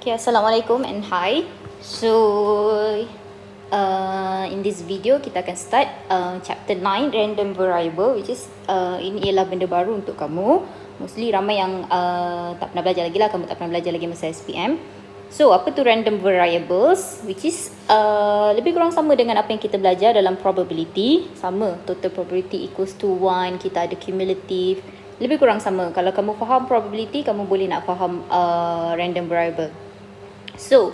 Okay, Assalamualaikum and hi. So, in this video kita akan start chapter 9 random variable, which is ini ialah benda baru untuk kamu. Mostly ramai yang tak pernah belajar lagi lah, kamu tak pernah belajar lagi masa SPM. So, apa tu random variables, which is lebih kurang sama dengan apa yang kita belajar dalam probability. Sama, total probability equals to 1, kita ada cumulative. Lebih kurang sama. Kalau kamu faham probability, kamu boleh nak faham random variable. So,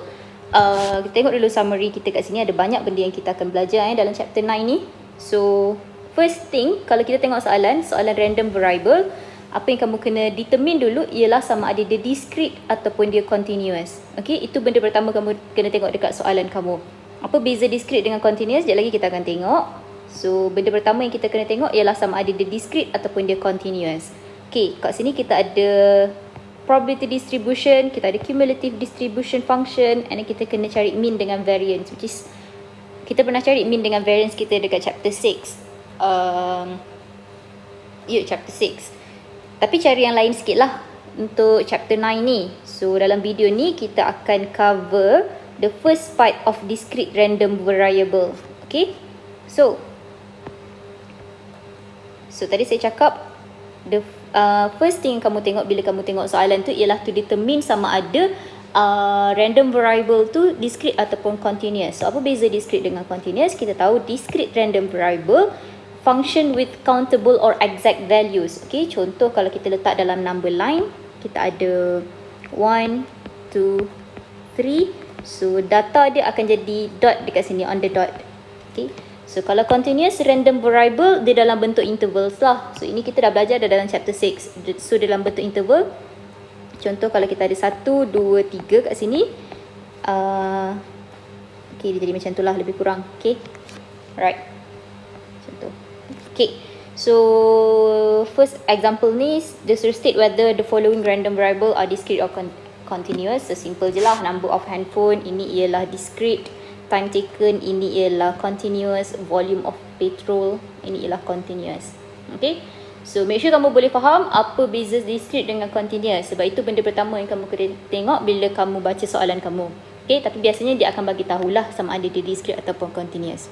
kita tengok dulu summary kita kat sini. Ada banyak benda yang kita akan belajar dalam chapter 9 ni. So, first thing, kalau kita tengok soalan random variable, apa yang kamu kena determine dulu ialah sama ada dia discrete ataupun dia continuous. Okay, itu benda pertama kamu kena tengok dekat soalan kamu. Apa beza discrete dengan continuous? Sekejap lagi kita akan tengok. So, benda pertama yang kita kena tengok ialah sama ada dia discrete ataupun dia continuous. Okay, kat sini kita ada probability distribution, kita ada cumulative distribution function, and then kita kena cari mean dengan variance, which is kita pernah cari mean dengan variance kita dekat chapter 6. Chapter 6. Tapi cari yang lain sikit lah untuk chapter 9 ni. So dalam video ni kita akan cover the first part of discrete random variable. Okay, so tadi saya cakap the first thing yang kamu tengok bila kamu tengok soalan tu ialah to determine sama ada random variable tu discrete ataupun continuous. So apa beza discrete dengan continuous? Kita tahu discrete random variable function with countable or exact values. Okay, contoh kalau kita letak dalam number line, kita ada 1, 2, 3. So data dia akan jadi dot dekat sini, on the dot. Okay, so kalau continuous random variable, dia dalam bentuk intervals lah. So ini kita dah belajar dalam chapter 6. So dalam bentuk interval, contoh kalau kita ada 1, 2, 3 kat sini, okay, dia jadi macam tu lah lebih kurang. Okay, right, contoh. Okay, so first example ni, the state whether the following random variable are discrete or continuous. So simple je lah. Number of handphone, ini ialah discrete. Time taken, ini ialah continuous. Volume of petrol, ini ialah continuous. Okay, so make sure kamu boleh faham apa beza discrete dengan continuous. Sebab itu benda pertama yang kamu kena tengok bila kamu baca soalan kamu. Okay, tapi biasanya dia akan bagi tahulah sama ada dia discrete ataupun continuous.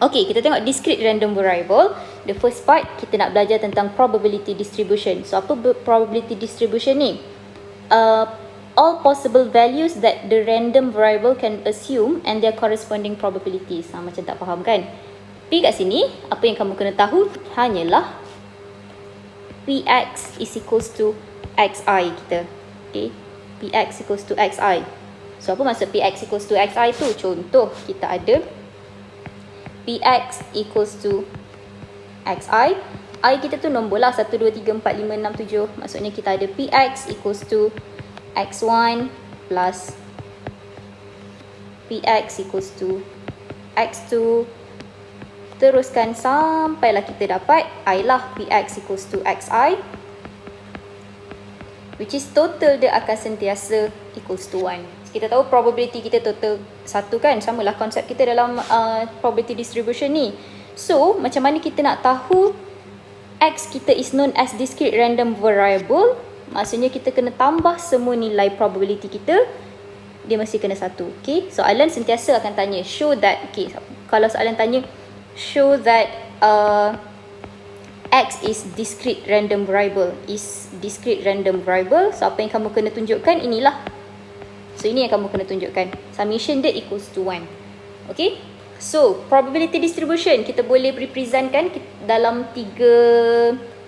Okay, kita tengok discrete random variable. The first part, kita nak belajar tentang probability distribution. So apa probability distribution ni? All possible values that the random variable can assume and their corresponding probabilities. Macam tak faham kan? Tapi kat sini, apa yang kamu kena tahu hanyalah Px is equals to xi kita. Okay, Px equals to xi. So apa maksud Px equals to xi tu? Contoh, kita ada Px equals to xi. I kita tu nombor lah, 1, 2, 3, 4, 5, 6, 7. Maksudnya kita ada Px equals to x1 plus Px equals to x2. Teruskan sampailah kita dapat I lah Px equals to xi, which is total dia akan sentiasa equals to 1. Kita tahu probability kita total 1 kan? Samalah konsep kita dalam probability distribution ni. So, macam mana kita nak tahu x kita is known as discrete random variable? Maksudnya kita kena tambah semua nilai probability kita, dia mesti kena 1. Okay, soalan sentiasa akan tanya show that, okay, kalau soalan tanya show that x is discrete random variable, so apa yang kamu kena tunjukkan inilah. So ini yang kamu kena tunjukkan, summation dia equals to 1. Okay, so probability distribution kita boleh representkan dalam 3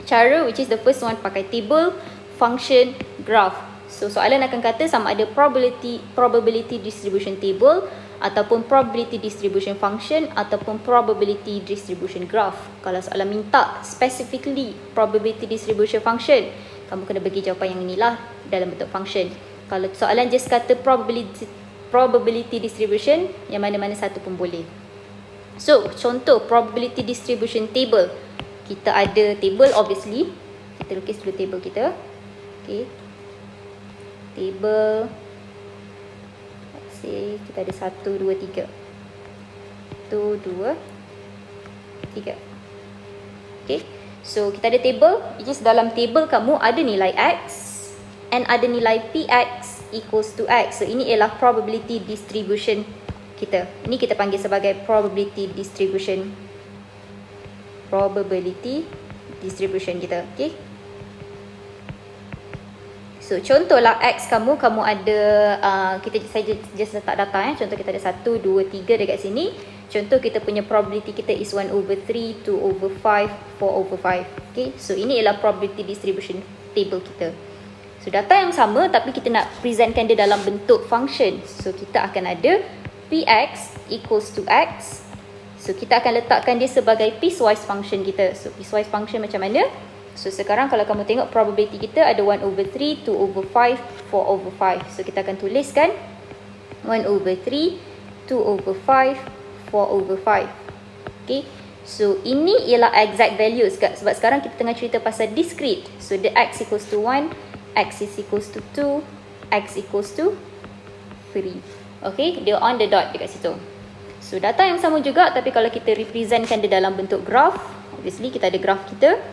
cara, which is the first one pakai table, function, graph. So soalan akan kata sama ada probability distribution table ataupun probability distribution function ataupun probability distribution graph. Kalau soalan minta specifically probability distribution function, kamu kena bagi jawapan yang inilah dalam bentuk function. Kalau soalan just kata probability distribution, yang mana-mana satu pun boleh. So contoh probability distribution table, kita ada table obviously. Kita lukis dulu table kita. Okay, table, let's say kita ada 1, 2, 3. 1, 2, 3. Okay, so kita ada table, which is dalam table kamu ada nilai x, and ada nilai Px equals to X. So ini ialah probability distribution kita. Ini kita panggil sebagai probability distribution. Probability distribution kita. Okay. So contohlah X kamu ada saya just letak data contoh kita ada 1, 2, 3 dekat sini. Contoh kita punya probability kita is 1/3, 2/5, 4/5. Okay, so ini ialah probability distribution table kita. So data yang sama tapi kita nak presentkan dia dalam bentuk function. So kita akan ada Px equals to X. So kita akan letakkan dia sebagai piecewise function kita. So piecewise function macam mana? So sekarang kalau kamu tengok probability kita ada 1/3, 2/5, 4/5. So kita akan tuliskan 1/3, 2/5, 4/5. Okay. So ini ialah exact values sebab sekarang kita tengah cerita pasal discrete. So the X equals to 1, X is equals to 2, X equals to 3. Okay, dia on the dot dekat situ. So data yang sama juga tapi kalau kita representkan dia dalam bentuk graph, obviously kita ada graph kita.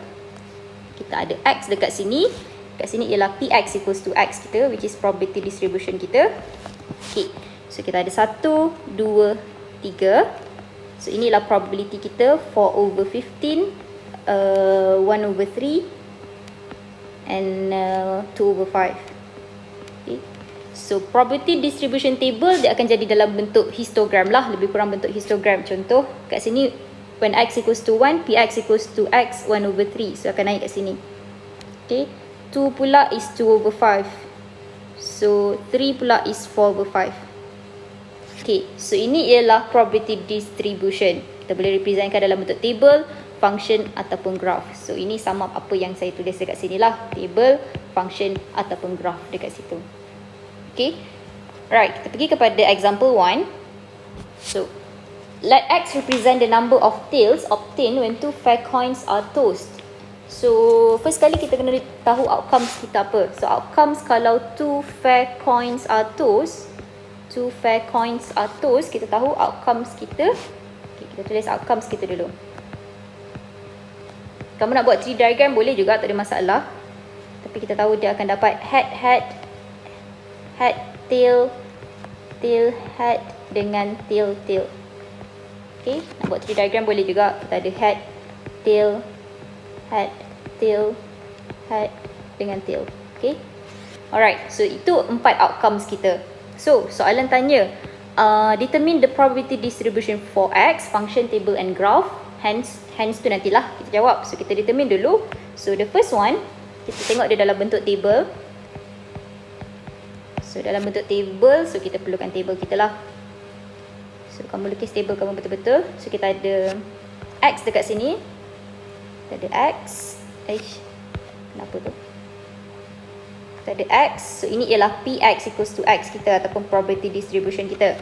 Kita ada X dekat sini. Dekat sini ialah Px equals to X kita, which is probability distribution kita. Okay. So kita ada 1, 2, 3. So inilah probability kita 4/15, 1/3 and 2/5. Okay. So probability distribution table dia akan jadi dalam bentuk histogram lah, lebih kurang bentuk histogram. Contoh kat sini when X equals to 1, Px equals to X 1/3. So akan naik kat sini. Okay. 2 pula is 2/5. So 3 pula is 4/5. Okay. So ini ialah probability distribution. Kita boleh representkan dalam bentuk table, function ataupun graph. So ini sum up apa yang saya tulis dekat sini lah. Table, function ataupun graph dekat situ. Okay. Right. Kita pergi kepada example 1. So let X represent the number of tails obtained when 2 fair coins are tossed. So first kali kita kena tahu outcomes kita apa. So outcomes kalau 2 fair coins are tossed, kita tahu outcomes kita. Okay, kita tulis outcomes kita dulu. Kamu nak buat tree diagram boleh juga, tak ada masalah. Tapi kita tahu dia akan dapat head, tail, head dengan tail. Okay, nak buat tree diagram boleh juga. Kita ada head, tail, head dengan tail. Okay. Alright, so itu 4 outcomes kita. So, soalan tanya, determine the probability distribution for X, function, table and graph. Hence tu nantilah kita jawab. So, kita determine dulu. So, the first one, kita tengok dia dalam bentuk table. So, dalam bentuk table, so kita perlukan table kita lah. So, kamu lukis table kamu betul-betul. So, kita ada X dekat sini. Kita ada X. Kenapa tu? Kita ada X. So, ini ialah Px equals to X kita ataupun probability distribution kita.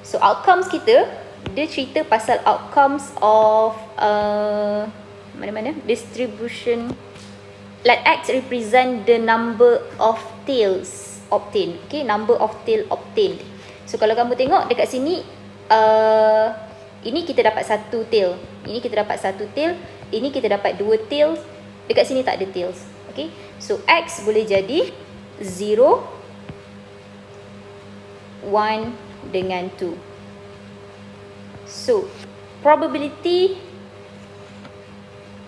So, outcomes kita, dia cerita pasal outcomes of distribution. Let X represent the number of tails obtained. Okay, number of tail obtained. So, kalau kamu tengok dekat sini, ini kita dapat 1 tail. Ini kita dapat 1 tail. Ini kita dapat 2 tails. Dekat sini tak ada tails. Okay, so X boleh jadi 0, 1 dengan 2. So, probability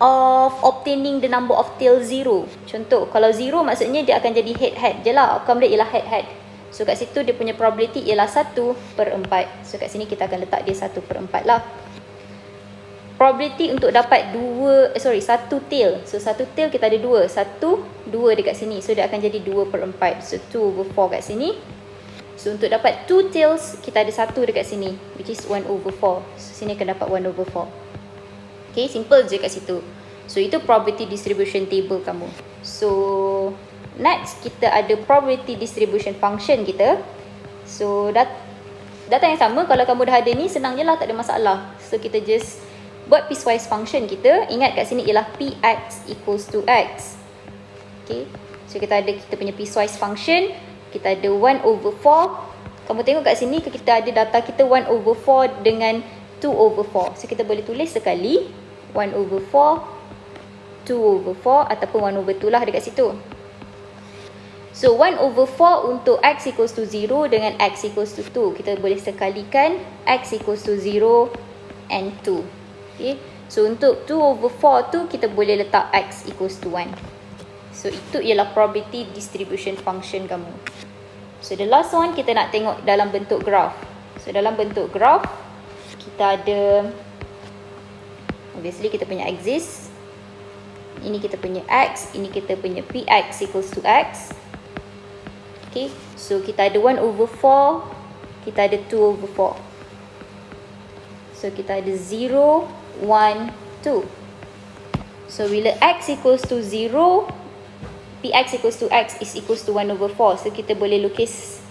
of obtaining the number of tails 0. Contoh, kalau 0 maksudnya dia akan jadi head je lah. Outcome dia ialah head. So, kat situ dia punya probability ialah 1/4. So, kat sini kita akan letak dia 1/4 lah. Probability untuk dapat 1 tail. So 1 tail kita ada 2. 2 dekat sini. So dia akan jadi 2/4. So 2/4 kat sini. So untuk dapat 2 tails kita ada 1 dekat sini, which is 1/4. So sini akan dapat 1/4. Okay, simple je kat situ. So itu probability distribution table kamu. So next kita ada probability distribution function kita. So data yang sama. Kalau kamu dah ada ni senang je lah, tak ada masalah. So kita just buat piecewise function kita. Ingat kat sini ialah Px equals to X. Okay. So kita punya piecewise function. Kita ada 1/4. Kamu tengok kat sini kita ada data kita 1/4 dengan 2/4. So kita boleh tulis sekali 1/4, 2/4 ataupun 1/2 lah dekat situ. So 1 over 4 untuk x equals to 0 dengan x equals to 2. Kita boleh sekalikan x equals to 0 and 2. Okay. So untuk 2 over 4 tu kita boleh letak x equals to 1. So itu ialah probability distribution function kamu. So the last one kita nak tengok dalam bentuk graph. So dalam bentuk graph kita ada, obviously kita punya axis. Ini kita punya x, ini kita punya px equals to x. Okay, so kita ada 1 over 4, kita ada 2 over 4. So kita ada 0, 1, 2. So bila x equals to 0, px equals to x is equals to 1 over 4. So kita boleh lukis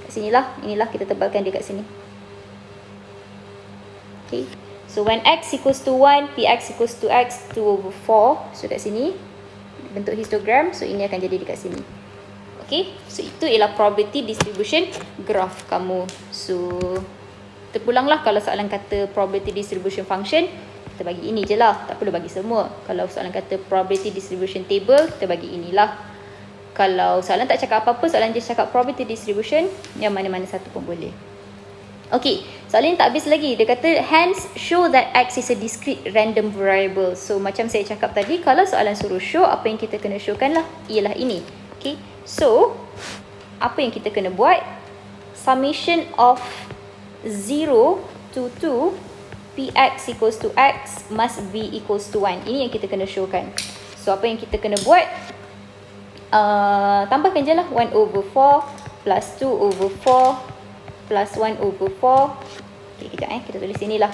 kat sini lah. Inilah kita tebalkan dia kat sini. Okay, so when x equals to 1, px equals to x, 2 over 4. So kat sini bentuk histogram. So ini akan jadi dekat sini. Okay, so itu ialah probability distribution graph kamu. So terpulanglah kalau soalan kata probability distribution function, kita bagi ini je lah, tak perlu bagi semua. Kalau soalan kata probability distribution table, kita bagi inilah. Kalau soalan tak cakap apa-apa, soalan je cakap probability distribution, yang mana-mana satu pun boleh. Okay, soalan ni tak habis lagi. Dia kata hence show that x is a discrete random variable. So macam saya cakap tadi, kalau soalan suruh show, apa yang kita kena showkan lah ialah ini. Okay, so apa yang kita kena buat? Summation of 0 to 2 px equals to x must be equals to 1. Ini yang kita kena showkan. So apa yang kita kena buat? Tambahkan je lah 1 over 4 plus 2 over 4 plus 1 over 4. Okay, kejap kita tulis sini lah.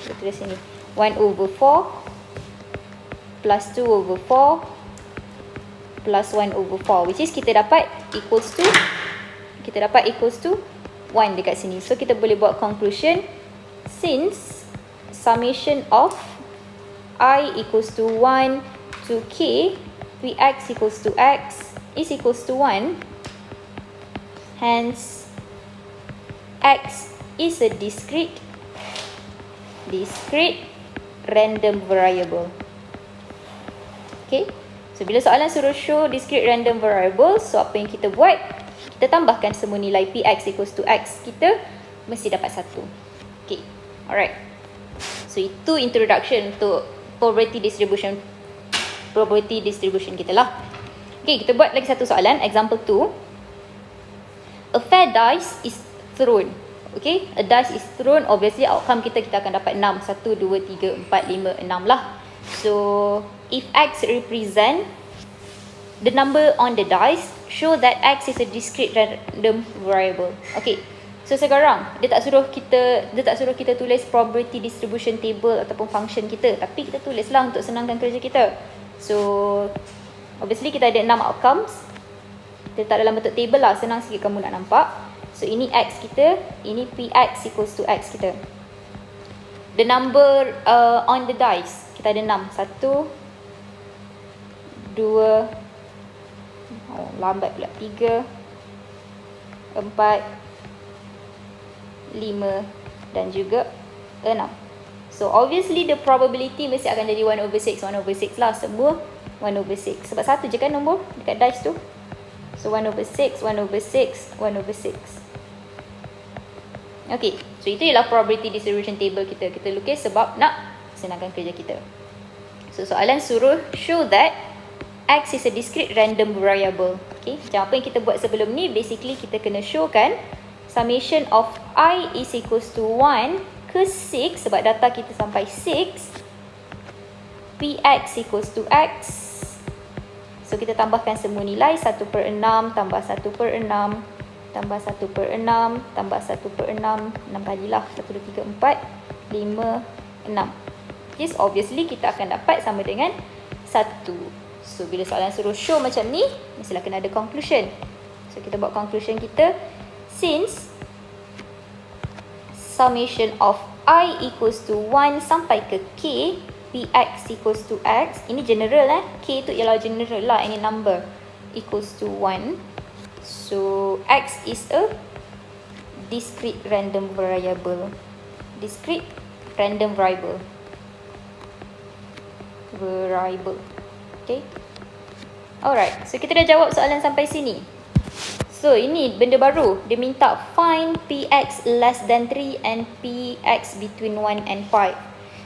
Kita tulis sini 1 over 4 plus 2 over 4 plus 1 over 4, which is kita dapat equals to 1 dekat sini. So kita boleh buat conclusion, since summation of I equals to 1 to k, px equals to x is equals to 1, hence x is a discrete random variable. Okay, so bila soalan suruh show discrete random variable, so apa yang kita buat? Kita tambahkan semua nilai px equals to x, kita mesti dapat 1. Okay, alright. So itu introduction untuk probability distribution kita lah. Okay, kita buat lagi satu soalan, example 2. A fair dice is thrown. Okay, a dice is thrown, obviously outcome kita akan dapat 6. 1, 2, 3, 4, 5, 6 lah. So if x represent the number on the dice, show that x is a discrete random variable. Okay, so sekarang dia tak suruh kita tulis probability distribution table ataupun function kita, tapi kita tulislah untuk senangkan kerja kita. So obviously kita ada 6 outcomes. Kita tak dalam bentuk table lah, senang sikit kamu nak nampak. So ini x kita, ini px equals to x kita. The number on the dice, kita ada 6. 1, 2, lambat pula, 3, 4, 5 dan juga 6. So obviously the probability mesti akan jadi 1 over 6 lah, semua 1 over 6. Sebab satu je kan nombor dekat dice tu. So 1 over 6, 1 over 6, 1 over 6. Okay, so itu ialah probability distribution table kita. Kita lukis sebab nak senangkan kerja kita. So soalan suruh show that x is a discrete random variable. Okay, macam apa yang kita buat sebelum ni, basically kita kena showkan summation of I is equals to 1 ke 6, sebab data kita sampai 6, px equals to x. So kita tambahkan semua nilai, 1 per 6 tambah 1 per 6 tambah 1 per 6 tambah 1 per 6, 6 kali lah, 1, 2, 3, 4, 5, 6. Yes, obviously kita akan dapat sama dengan 1. So bila soalan suruh show macam ni, mestilah kena ada conclusion. So kita buat conclusion kita, since summation of I equals to 1 sampai ke k, px equals to x, ini general k tu ialah general lah, any number, equals to 1. So x is a discrete random variable. Discrete random variable. Okay. Alright, so kita dah jawab soalan sampai sini. So ini benda baru. Dia minta find px less than 3 and px between 1 and 5.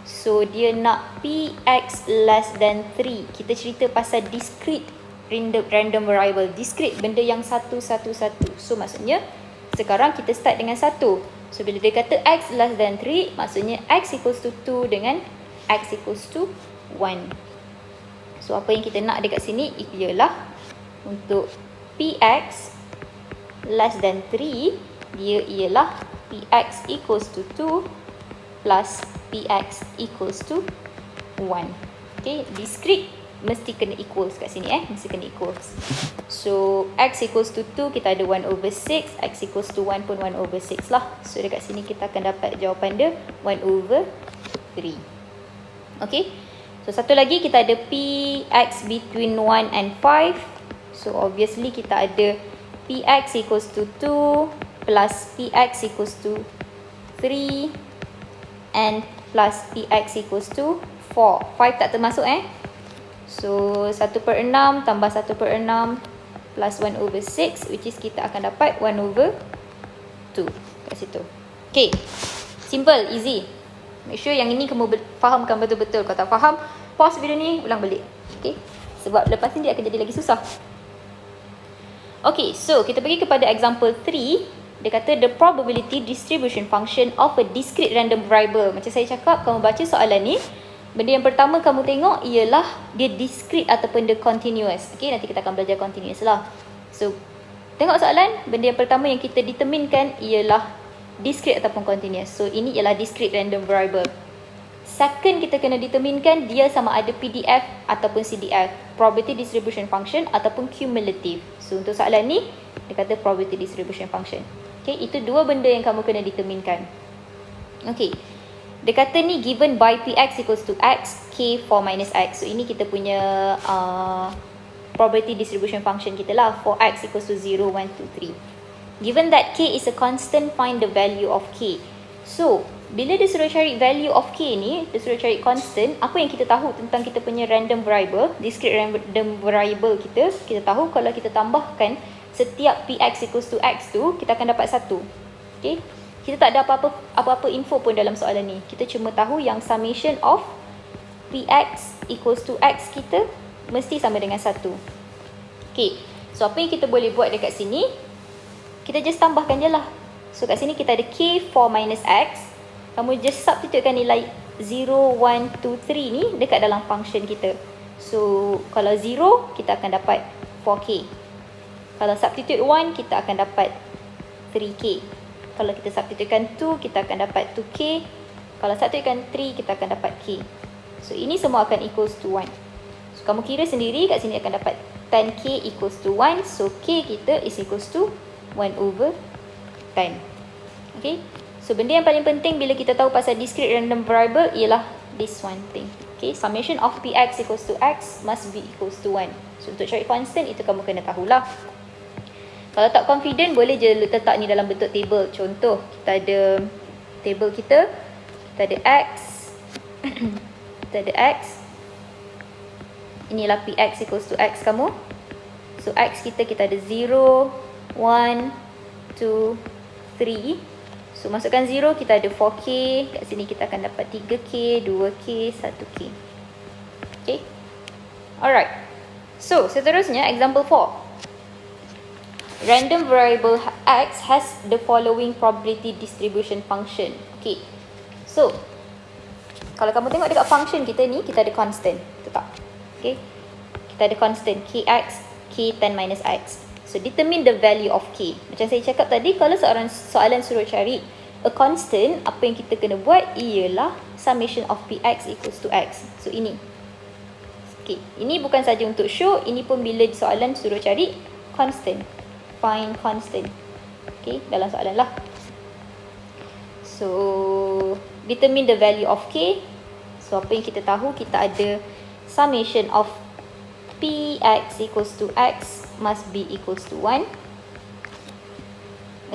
So dia nak px less than 3. Kita cerita pasal discrete random variable. Discrete, benda yang satu. So maksudnya sekarang kita start dengan 1. So bila dia kata x less than 3, maksudnya x equals to 2 dengan x equals to 1. So apa yang kita nak dekat sini ialah untuk px less than 3, dia ialah px equals to 2 plus px equals to 1. Okay, discrete mesti kena equals kat sini mesti kena equals. So x equals to 2 kita ada 1 over 6, x equals to 1 pun 1 over 6 lah. So dekat sini kita akan dapat jawapan dia 1 over 3. Okay, so satu lagi kita ada px between 1 and 5. So obviously kita ada px equals to 2 plus px equals to 3 and plus px equals to 4. 5 tak termasuk So 1/6 tambah 1/6 plus 1 over 6, which is kita akan dapat 1 over 2 kat situ. Okay, simple, easy. Make sure yang ini kamu fahamkan betul-betul. Kalau tak faham, pause video ni, ulang balik. Okay, sebab lepas ni dia akan jadi lagi susah. Okay, so kita pergi kepada example 3. Dia kata the probability distribution function of a discrete random variable. Macam saya cakap, kamu baca soalan ni, benda yang pertama kamu tengok ialah dia discrete ataupun dia continuous. Okay, nanti kita akan belajar continuous lah. So, tengok soalan, benda yang pertama yang kita determinekan ialah discrete ataupun continuous. So, ini ialah discrete random variable. Second, kita kena determinekan dia sama ada PDF ataupun CDF, probability distribution function ataupun cumulative. So untuk soalan ni, dia kata probability distribution function. Okay, itu dua benda yang kamu kena determinekan. Okay, dia kata ni given by px equals to x, k 4 minus x. So ini kita punya probability distribution function kita lah, for x equals to 0, 1, 2, 3. Given that k is a constant, find the value of k. So bila dia suruh cari value of k ni, dia suruh cari constant, apa yang kita tahu tentang kita punya random variable, discrete random variable kita tahu kalau kita tambahkan setiap px equals to x tu, kita akan dapat 1. Okay, kita tak ada apa-apa info pun dalam soalan ni. Kita cuma tahu yang summation of px equals to x kita mesti sama dengan 1. Okay, so apa yang kita boleh buat dekat sini, kita just tambahkan je lah. So kat sini kita ada k 4 minus x. Kamu just substitutekan nilai 0, 1, 2, 3 ni dekat dalam function kita. So kalau 0, kita akan dapat 4k. Kalau substitute 1, kita akan dapat 3k. Kalau kita substitutekan 2, kita akan dapat 2k. Kalau substitutekan 3, kita akan dapat k. So ini semua akan equals to 1. So kamu kira sendiri, kat sini akan dapat 10k equals to 1. So k kita is equals to 1 over 10. Okay, so benda yang paling penting bila kita tahu pasal discrete random variable ialah this one thing. Okay, summation of px equals to x must be equals to 1. So untuk cari constant, itu kamu kena tahulah. Kalau tak confident, boleh je letak ni dalam bentuk table. Contoh, kita ada table kita ada x kita ada x, inilah px equals to x kamu. So x kita ada 0, 1, 2, 3. So masukkan 0, kita ada 4k. Kat sini kita akan dapat 3k, 2k, 1k. Okay, alright. So seterusnya example 4. Random variable x has the following probability distribution function. Okay, so kalau kamu tengok dekat function kita ni, kita ada constant, betul tak? Okay, kita ada constant kx, k 10 minus x. So determine the value of k. Macam saya cakap tadi, kalau soalan suruh cari a constant, apa yang kita kena buat ialah summation of px equals to x. So ini. Okay, ini bukan saja untuk show, ini pun bila soalan suruh cari constant. Find constant. Okay, dalam soalan lah. So determine the value of k. So apa yang kita tahu, kita ada summation of px equals to x must be equals to 1.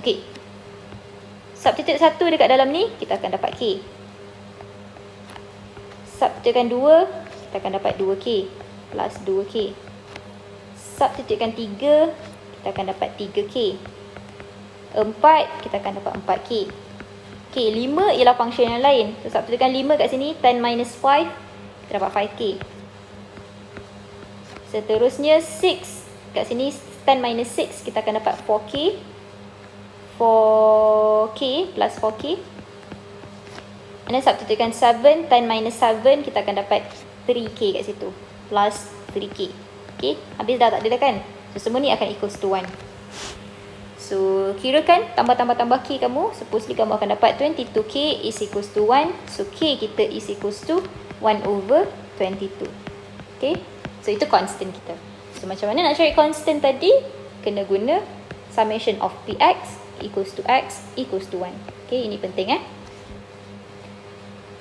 Okay, substitute 1 dekat dalam ni, kita akan dapat k. Substitutekan 2, kita akan dapat 2k plus 2k. substitutekan 3, kita akan dapat 3K. 4, kita akan dapat 4K. Okay, 5 ialah function yang lain. So, substitutekan 5 kat sini, 10 minus 5, kita dapat 5K. Seterusnya, 6 kat sini, 10 minus 6, kita akan dapat 4K. 4K plus 4K. And then substitutekan 7, 10 minus 7, kita akan dapat 3K kat situ. Plus 3K. Okay, habis dah tak ada dah kan? So, semua ni akan equals to 1. So, kirakan tambah K kamu. Supposedly kamu akan dapat 22K is equals to 1. So, K kita is equals to 1 over 22. Okay, so itu constant kita. So, macam mana nak cari constant tadi? Kena guna summation of Px equals to X equals to 1. Okay, ini penting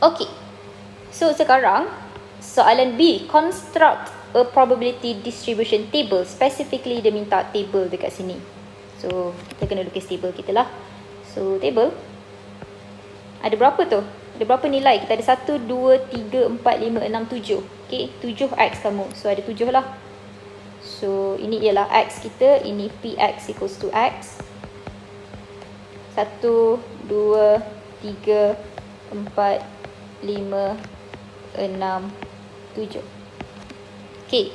Okay, so sekarang soalan B, construct a probability distribution table. Specifically dia minta table dekat sini. So kita kena lukis table kita lah. So table ada berapa tu? Ada berapa nilai? Kita ada 1, 2, 3, 4, 5, 6, 7. Okay, 7x kamu. So ada 7 lah. So ini ialah x kita. Ini Px equals to x. 1, 2, 3, 4, 5, 6, 7. Okay,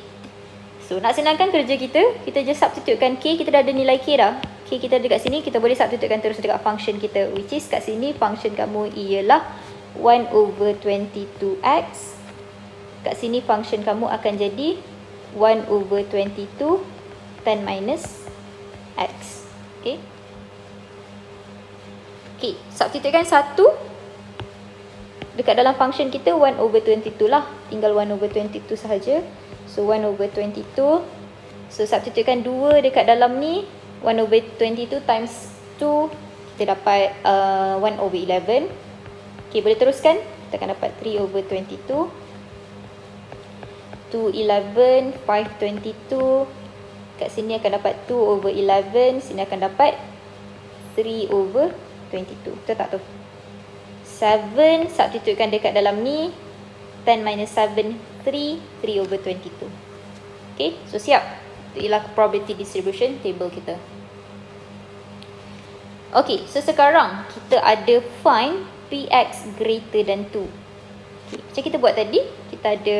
so nak senangkan kerja kita, kita just substitutekan K. Kita dah ada nilai K dah. K kita ada kat sini, kita boleh substitutekan terus dekat function kita, which is kat sini function kamu ialah 1 over 22x. Kat sini function kamu akan jadi 1 over 22 10 minus x. Okay, okay, substitutekan 1 dekat dalam function kita 1 over 22 lah. Tinggal 1 over 22 sahaja. So 1 over 22. So substitutekan 2 dekat dalam ni. 1 over 22 times 2. Kita dapat 1 over 11. Okay, boleh teruskan. Kita akan dapat 3 over 22. 2, 11, 5, 22. Kat sini akan dapat 2 over 11. Sini akan dapat 3 over 22. Betul tak tu? 7, substitutekan dekat dalam ni. 10 minus 7, 3 over 22. Okay, so siap. Itu ialah probability distribution table kita. Okay, so sekarang kita ada find Px greater than 2. Okay, macam kita buat tadi, kita ada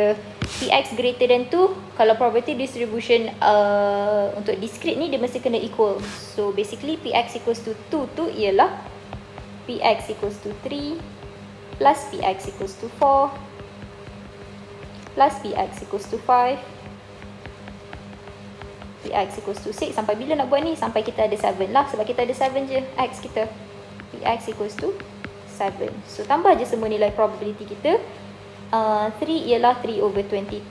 Px greater than 2. Kalau probability distribution untuk discrete ni, dia mesti kena equal. So basically Px equals to 2 tu ialah Px equals to 3 plus Px equals to 4 plus Px equals to 5 Px equals to 6. Sampai bila nak buat ni? Sampai kita ada 7 lah. Sebab kita ada 7 je x kita. Px equals to 7. So tambah je semua nilai probability kita. 3 ialah 3 over 22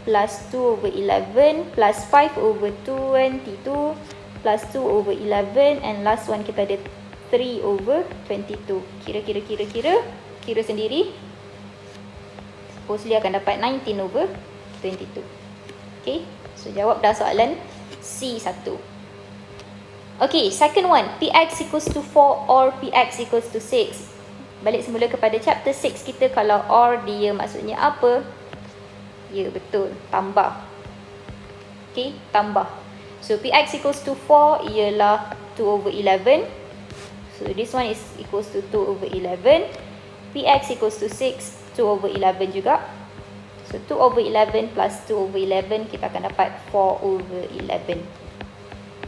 plus 2 over 11 plus 5 over 22 plus 2 over 11 and last one kita ada 3 over 22. Kira sendiri. Supposedly akan dapat 19 over 22. Okay, so jawab dah soalan C1. Okay, second one, Px equals to 4 or Px equals to 6. Balik semula kepada chapter 6 kita. Kalau or dia maksudnya apa? Ya, betul, tambah. Okay, tambah. So Px equals to 4 ialah 2 over 11. So this one is equals to 2 over 11. Px equals to 6, 2 over 11 juga. So 2 over 11 plus 2 over 11, kita akan dapat 4 over 11.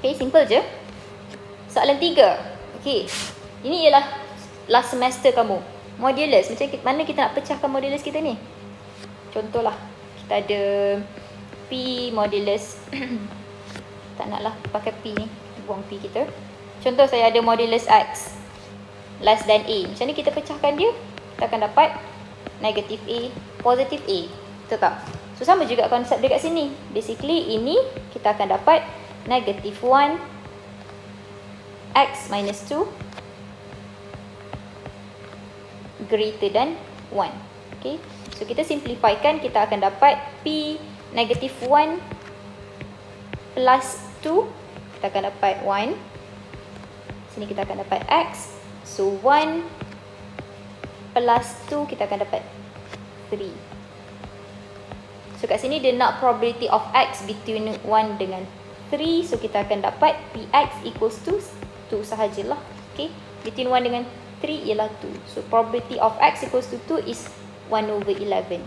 Okay, simple je. Soalan 3. Okay, ini ialah last semester kamu. Modulus, macam mana kita nak pecahkan modulus kita ni? Contohlah, kita ada P modulus. Tak naklah pakai P ni, kita buang P kita. Contoh saya ada modulus X less than A. Macam ni kita pecahkan dia? Kita akan dapat negative A, positive A. Betul tak? So sama juga konsep dekat sini. Basically ini kita akan dapat negative 1 X minus 2 greater than 1. Okay, so kita simplifykan, kita akan dapat P negative 1 plus 2. Kita akan dapat 1. Sini kita akan dapat X. So 1 plus 2 kita akan dapat 3. So kat sini dia nak probability of X between 1 dengan 3. So kita akan dapat Px equals to 2 sahajalah. Okay. Between 1 dengan 3 ialah 2. So probability of X equals to 2 is 1/11.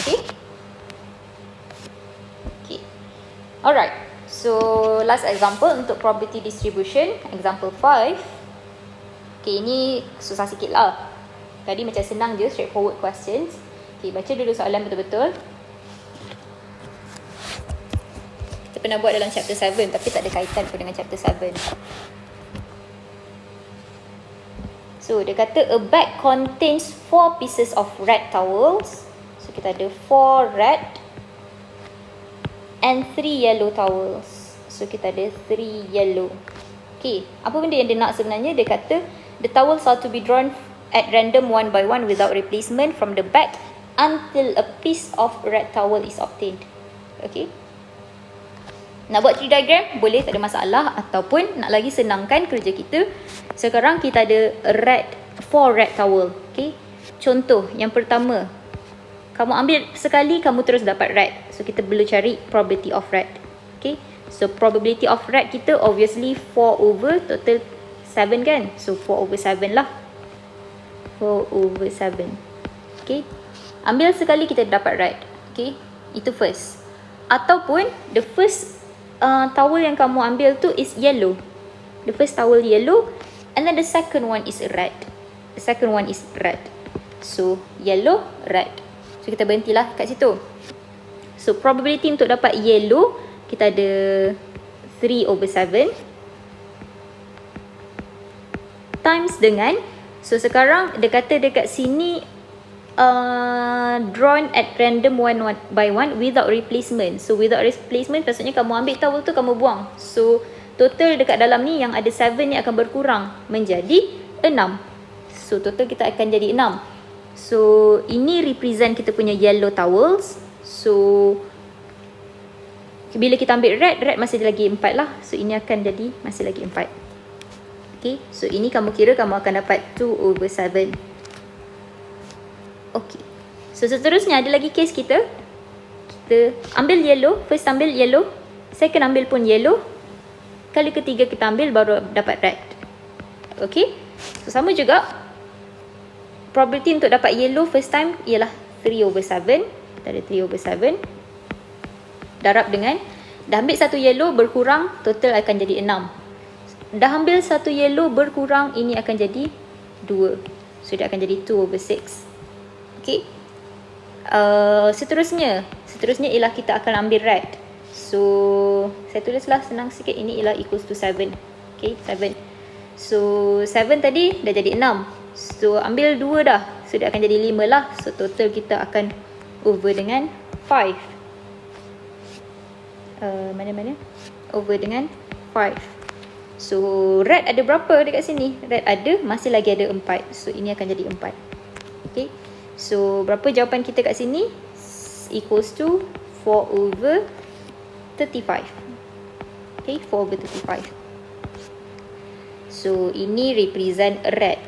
Okay. Okay. Alright. So last example untuk probability distribution. Example 5. Okay, ini susah sikit lah. Tadi macam senang je, straightforward questions. Okay, baca dulu soalan betul-betul. Kita pernah buat dalam chapter 7 tapi tak ada kaitan pun dengan chapter 7. So, dia kata a bag contains 4 pieces of red towels. So, kita ada 4 red and 3 yellow towels. So, kita ada 3 yellow. Okay, apa benda yang dia nak sebenarnya? Dia kata the towels are to be drawn at random one by one without replacement from the bag until a piece of red towel is obtained. Okay. Nak buat tree diagram? Boleh, tak ada masalah. Ataupun nak lagi senangkan kerja kita. Sekarang kita ada 4 red towel. Okay. Contoh, yang pertama. Kamu ambil sekali, kamu terus dapat red. So, kita perlu cari probability of red. Okay. So, probability of red kita obviously 4 over total 7 kan. So, 4/7 lah. 4/7. Okay. Ambil sekali kita dapat red. Okay. Itu first. Ataupun the first towel yang kamu ambil tu is yellow. The first towel yellow. And then the second one is red. The second one is red. So yellow, red. So kita berhentilah kat situ. So probability untuk dapat yellow kita ada 3/7 times dengan, so sekarang dia kata dekat sini drawn at random one by one without replacement. So without replacement maksudnya kamu ambil towel tu kamu buang. So total dekat dalam ni yang ada 7 ni akan berkurang menjadi 6. So total kita akan jadi 6. So ini represent kita punya yellow towels. So bila kita ambil red, red masih lagi 4 lah. So ini akan jadi masih lagi 4. Okay, so ini kamu kira kamu akan dapat 2/7. Okay, so seterusnya ada lagi case kita. Kita ambil yellow, first ambil yellow, second ambil pun yellow, kali ketiga kita ambil baru dapat red. Okay, so sama juga probability untuk dapat yellow first time ialah 3/7. Kita ada 3/7 darab dengan, dah ambil satu yellow berkurang, total akan jadi 6. Dah ambil satu yellow berkurang, ini akan jadi 2. So dia akan jadi 2/6. Okay. Seterusnya ialah kita akan ambil red. So saya tulislah senang sikit, ini ialah equals to 7. Okay, 7. So 7 tadi dah jadi 6. So ambil 2 dah. So dia akan jadi 5 lah. So total kita akan over dengan 5. Mana-mana? Over dengan 5. So red ada berapa dekat sini? Red ada, masih lagi ada 4. So ini akan jadi 4. Okay. So berapa jawapan kita kat sini? Equals to 4/35. Okay, 4/35. So ini represent red.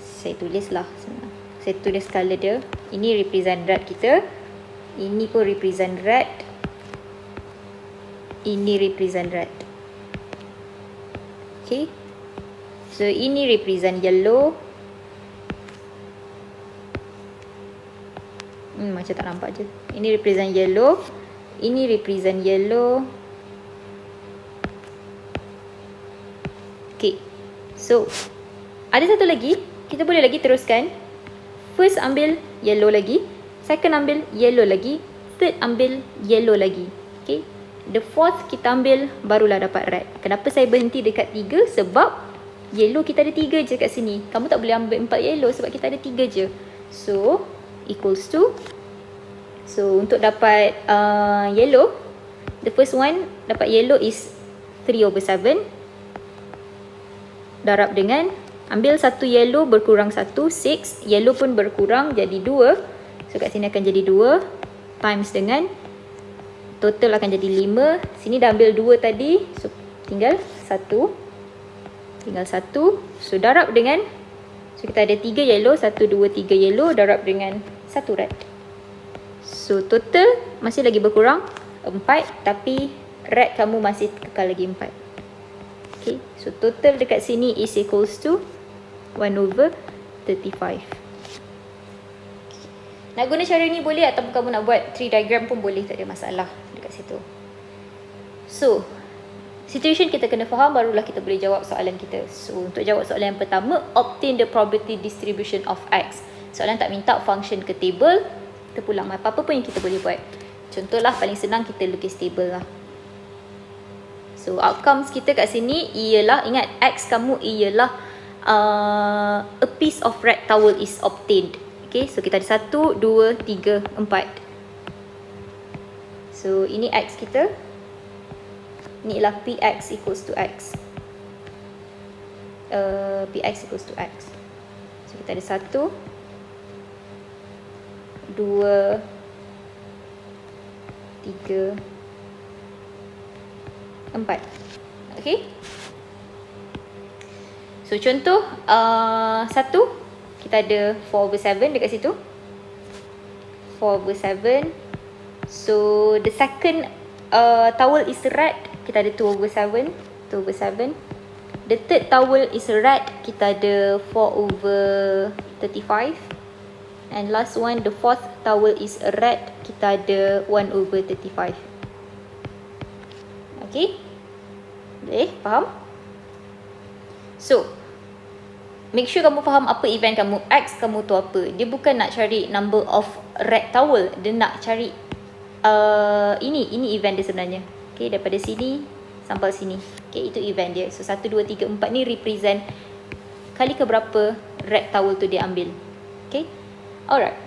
Saya tulislah senang. Saya tulis color dia. Ini represent red kita. Ini pun represent red. Ini represent red. Okay. So ini represent yellow. Macam tak nampak je. Ini represent yellow. Ini represent yellow. Okay. So ada satu lagi. Kita boleh lagi teruskan. First ambil yellow lagi. Second ambil yellow lagi. Third ambil yellow lagi. Okay. The fourth kita ambil barulah dapat red. Kenapa saya berhenti dekat 3? Sebab yellow kita ada 3 je kat sini. Kamu tak boleh ambil 4 yellow sebab kita ada 3 je. So equals to, so untuk dapat yellow, the first one dapat yellow is 3/7 darab dengan, ambil satu yellow berkurang 1, 6, yellow pun berkurang jadi 2. So kat sini akan jadi 2 times dengan, total akan jadi 5. Sini dah ambil 2 tadi, so tinggal 1. So darab dengan, so kita ada 3 yellow, 1, 2, 3 yellow darab dengan 1 rat. So total masih lagi berkurang 4, tapi rat kamu masih kekal lagi 4. Okay, so total dekat sini is equals to 1/35. Nak guna cara ni boleh, ataupun kamu nak buat tree diagram pun boleh, tak ada masalah dekat situ. So situation kita kena faham, barulah kita boleh jawab soalan kita. So untuk jawab soalan yang pertama, obtain the probability distribution of X. Soalan tak minta function ke table, kita pulang apa-apa pun yang kita boleh buat. Contohlah paling senang kita lukis table lah. So outcomes kita kat sini ialah, ingat X kamu ialah a piece of rat towel is obtained. Okay, so kita ada 1, 2, 3, 4. So ini X kita. Ini ialah Px equals to X. Px equals to X. So kita ada 1, 2, 3, 4. Okay. So contoh 1, kita ada 4/7 dekat situ. 4/7. So the second towel is a rat, kita ada 2/7. 2/7. The third towel is a rat, kita ada 4/35. And last one, the fourth towel is a rat, kita ada 1/35. Okay. Boleh faham? So make sure kamu faham apa event kamu. X kamu tu apa. Dia bukan nak cari number of rat towel, dia nak cari ini event dia sebenarnya. Okay, daripada sini sampai sini. Okay, itu event dia. So 1, 2, 3, 4 ni represent kali ke berapa rat towel tu dia ambil. Okay. Alright.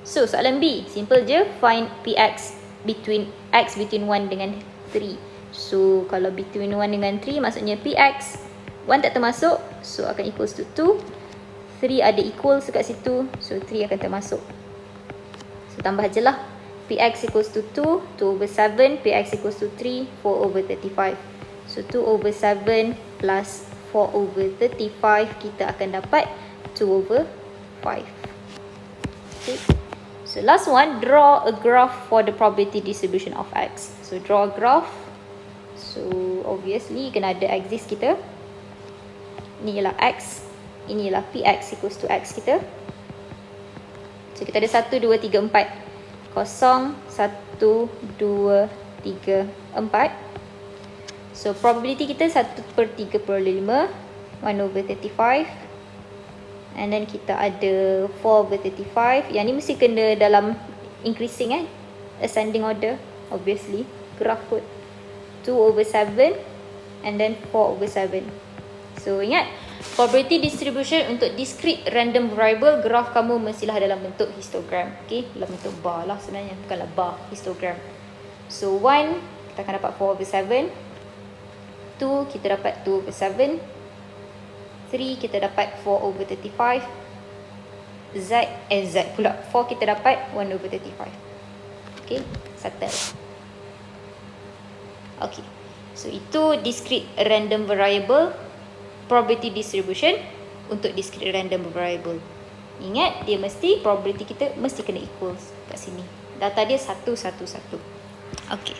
So soalan B, simple je. Find Px between X between 1 dengan 3. So kalau between 1 dengan 3 maksudnya Px 1 tak termasuk, so akan equals to 2. 3 ada equals dekat situ, so 3 akan termasuk. So tambah je lah. Px equals to 2, 2/7. Px equals to 3, 4/35. So 2/7 plus 4/35, kita akan dapat 2/5. Okay. So last one, draw a graph for the probability distribution of X. So draw a graph. So obviously kena ada axis kita. Ini ialah X, ini ialah Px equals to X kita. So kita ada 1, 2, 3, 4. 0, 1, 2, 3, 4. So probability kita 1/35, 1/35. And then kita ada 4/35. Yang ni mesti kena dalam increasing ascending order, obviously. Graph kot 2/7 and then 4/7. So ingat, probability distribution untuk discrete random variable, graph kamu mestilah dalam bentuk histogram. Okay, dalam bentuk bar lah sebenarnya, bukanlah bar, histogram. So 1, kita akan dapat 4/7. 2, kita dapat 2/7. 3, kita dapat 4/35. Z pula 4, kita dapat 1/35. Okay, settle. Okay, so itu discrete random variable probability distribution untuk discrete random variable. Ingat, dia mesti probability kita mesti kena equals kat sini. Data dia 1, 1, 1. Okay.